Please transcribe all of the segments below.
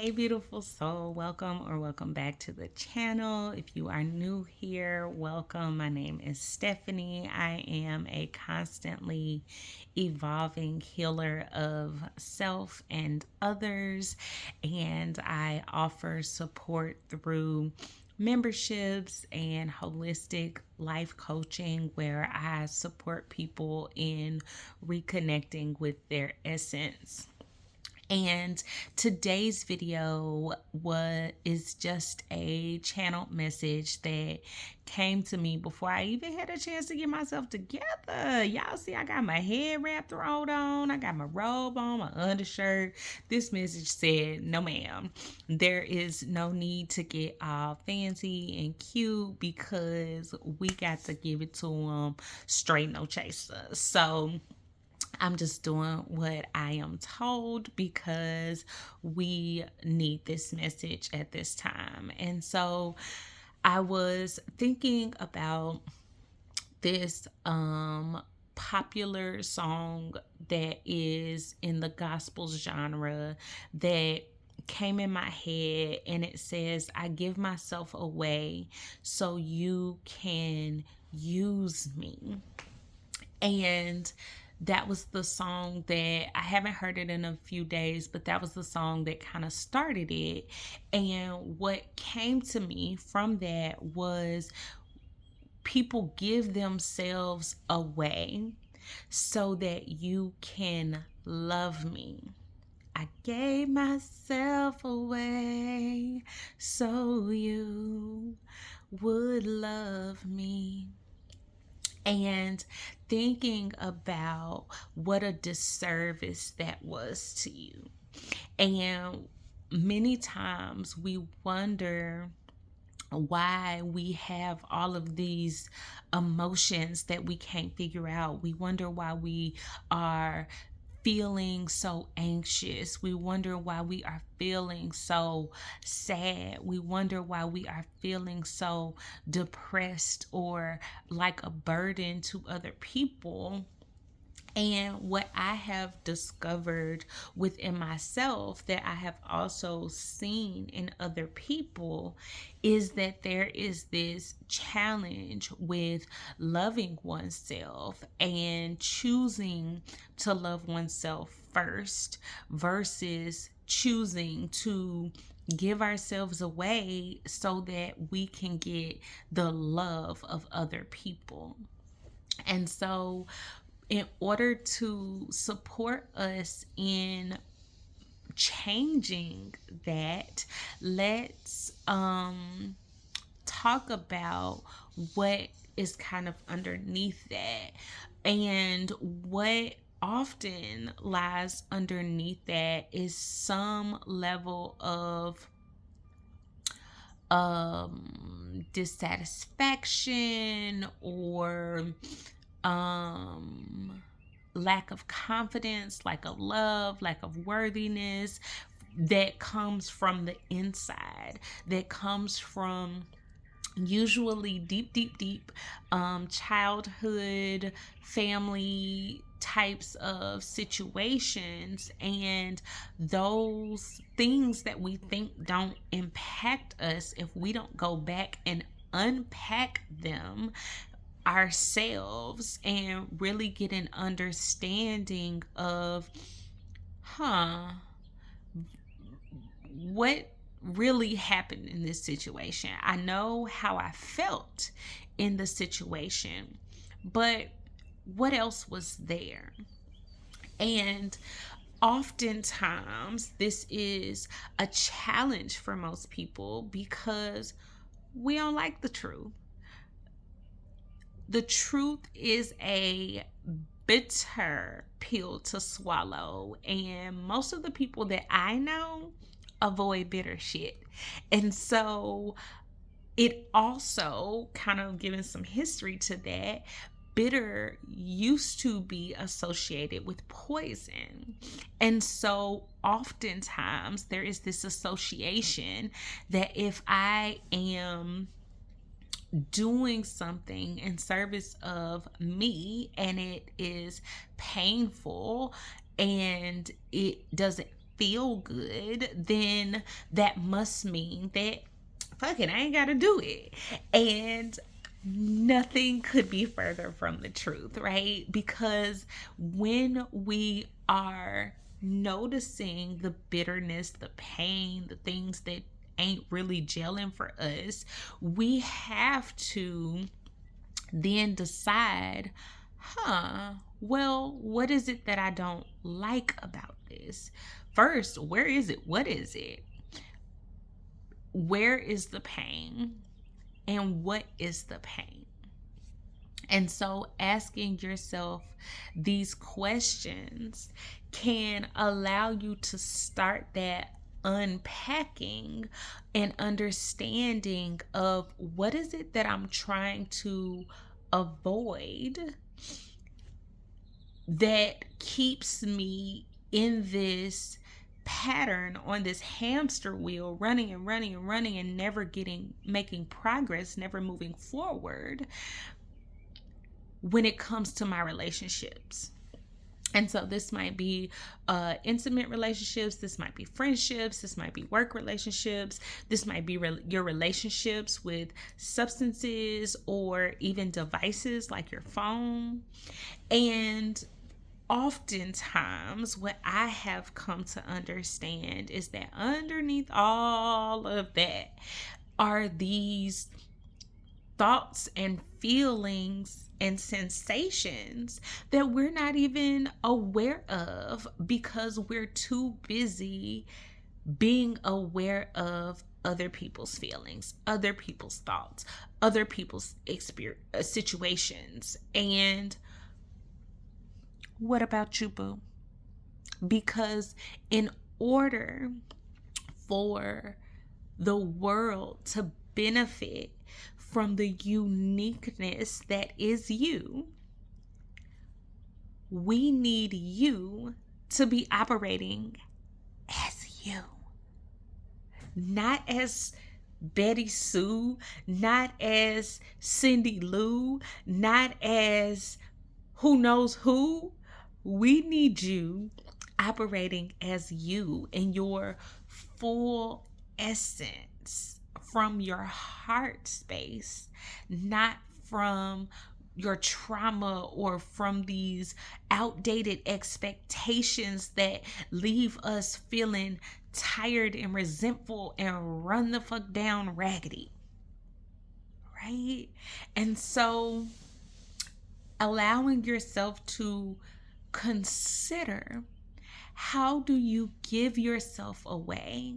Hey, beautiful soul. Welcome back to the channel. If you are new here, welcome. My name is Stephanie. I am a constantly evolving healer of self and others, and I offer support through memberships and holistic life coaching where I support people in reconnecting with their essence. And today's video is just a channeled message that came to me before I even had a chance to get myself together. Y'all see, I got my head wrapped rolled on. I got my robe on, my undershirt. This message said, no ma'am, there is no need to get all fancy and cute because we got to give it to them straight, no chaser. So I'm just doing what I am told because we need this message at this time. And so I was thinking about this popular song that is in the gospel genre that came in my head, and it says, I give myself away so you can use me. And that was the song that I haven't heard it in a few days, but that was the song that kind of started it. And what came to me from that was people give themselves away so that you can love me. I gave myself away so you would love me. And thinking about what a disservice that was to you. And many times we wonder why we have all of these emotions that we can't figure out. We wonder why we are feeling so anxious. We wonder why we are feeling so sad. We wonder why we are feeling so depressed or like a burden to other people. And what I have discovered within myself that I have also seen in other people is that there is this challenge with loving oneself and choosing to love oneself first versus choosing to give ourselves away so that we can get the love of other people. And so in order to support us in changing that, let's talk about what is kind of underneath that. And what often lies underneath that is some level of dissatisfaction or lack of confidence, lack of love, lack of worthiness that comes from the inside, that comes from usually deep childhood, family types of situations. And those things that we think don't impact us, if we don't go back and unpack them ourselves and really get an understanding of what really happened in this situation. I know how I felt in the situation, but what else was there? And oftentimes this is a challenge for most people because we don't like the truth. The truth is a bitter pill to swallow, and most of the people that I know avoid bitter shit. And so it also, kind of giving some history to that, bitter used to be associated with poison. And so oftentimes there is this association that if I am doing something in service of me and it is painful and it doesn't feel good, then that must mean that, fuck it, I ain't gotta do it. And nothing could be further from the truth, right? Because when we are noticing the bitterness, the pain, the things that ain't really gelling for us, we have to then decide, well, what is it that I don't like about this? First, where is it? What is it? Where is the pain? And what is the pain? And so asking yourself these questions can allow you to start that unpacking and understanding of what is it that I'm trying to avoid that keeps me in this pattern, on this hamster wheel, running and running and running and never making progress, never moving forward when it comes to my relationships. And so this might be intimate relationships, this might be friendships, this might be work relationships, this might be your relationships with substances or even devices like your phone. And oftentimes what I have come to understand is that underneath all of that are these thoughts and feelings and sensations that we're not even aware of because we're too busy being aware of other people's feelings, other people's thoughts, other people's situations. And what about you, boo? Because in order for the world to benefit from the uniqueness that is you, we need you to be operating as you. Not as Betty Sue, not as Cindy Lou, not as who knows who. We need you operating as you in your full essence, from your heart space, not from your trauma or from these outdated expectations that leave us feeling tired and resentful and run the fuck down raggedy, right? And so allowing yourself to consider, how do you give yourself away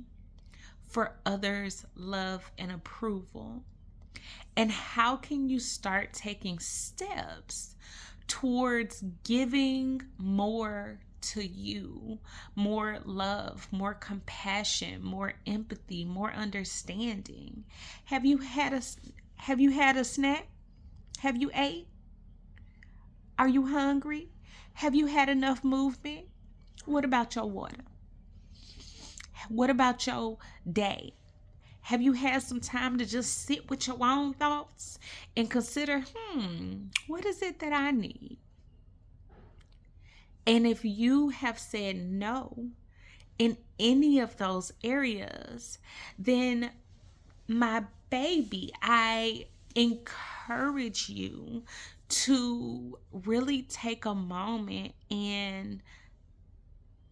for others' love and approval? And how can you start taking steps towards giving more to you, more love, more compassion, more empathy, more understanding? Have you had a snack? Have you ate? Are you hungry? Have you had enough movement? What about your water? What about your day? Have you had some time to just sit with your own thoughts and consider, what is it that I need? And if you have said no in any of those areas, then my baby, I encourage you to really take a moment, and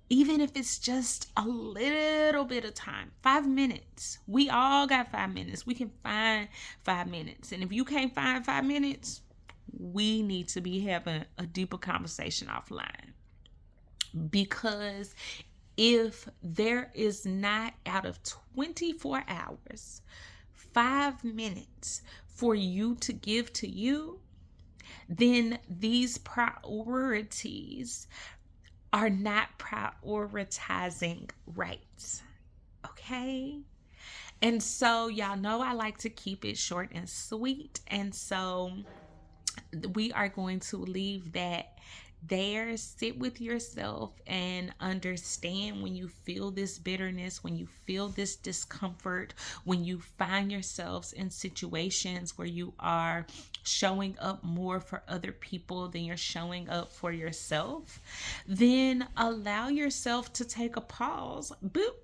even if it's just a little bit of time, 5 minutes. We all got 5 minutes. We can find 5 minutes. And if you can't find 5 minutes, we need to be having a deeper conversation offline. Because if there is not, out of 24 hours, 5 minutes for you to give to you, then these priorities are not prioritizing right. Okay? And so y'all know I like to keep it short and sweet. And so we are going to leave that there, sit with yourself and understand when you feel this bitterness, when you feel this discomfort, when you find yourselves in situations where you are showing up more for other people than you're showing up for yourself, then allow yourself to take a pause. Boop.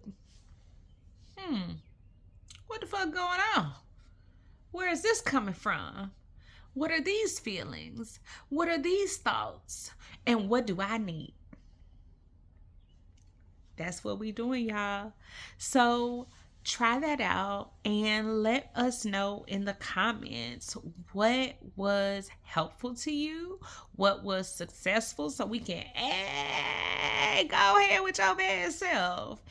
What the fuck going on? Where is this coming from? What are these feelings? What are these thoughts? And what do I need? That's what we doing, y'all. So try that out and let us know in the comments what was helpful to you, what was successful, so we can go ahead with your bad self.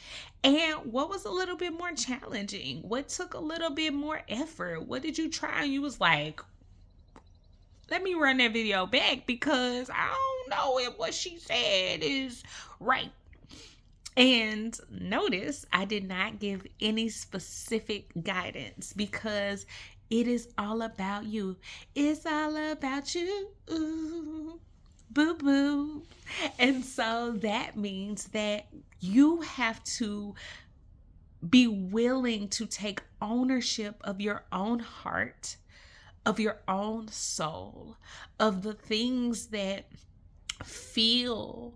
And what was a little bit more challenging? What took a little bit more effort? What did you try and you was like, let me run that video back because I don't know if what she said is right. And notice I did not give any specific guidance because it is all about you. It's all about you. Ooh, boo boo. And so that means that you have to be willing to take ownership of your own heart, of your own soul, of the things that feel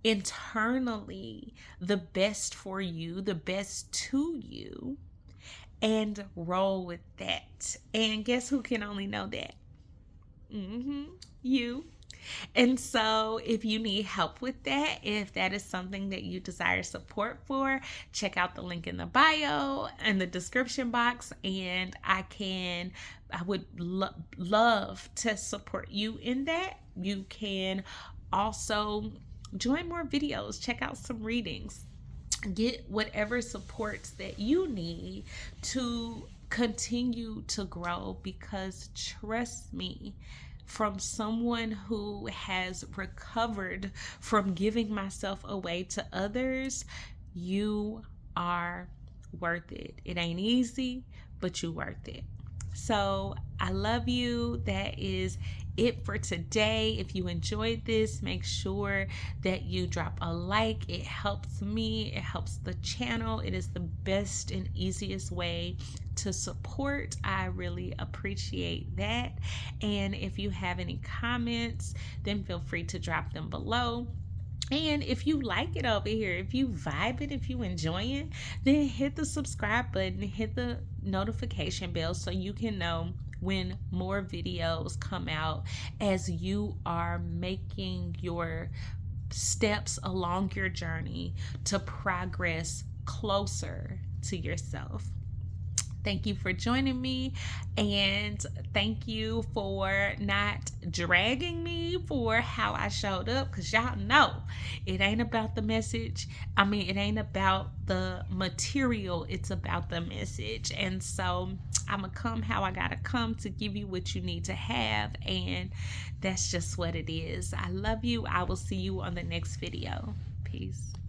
internally the best for you, the best to you, and roll with that. And guess who can only know that? You. And so if you need help with that, if that is something that you desire support for, check out the link in the bio and the description box, and I would love to support you in that. You can also join more videos, check out some readings, get whatever supports that you need to continue to grow, because trust me, from someone who has recovered from giving myself away to others, you are worth it. It ain't easy, but you worth it. So I love you. That is it for today. If you enjoyed this, make sure that you drop a like. It helps me, it helps the channel. It is the best and easiest way to support. I really appreciate that. And if you have any comments, then feel free to drop them below. And if you like it over here, if you vibe it, if you enjoy it, then hit the subscribe button, hit the notification bell so you can know when more videos come out as you are making your steps along your journey to progress closer to yourself. Thank you for joining me, and thank you for not dragging me for how I showed up, because y'all know it ain't about the message. It ain't about the material, it's about the message. And so I'm gonna come how I gotta come to give you what you need to have, and that's just what it is. I love you. I will see you on the next video. Peace.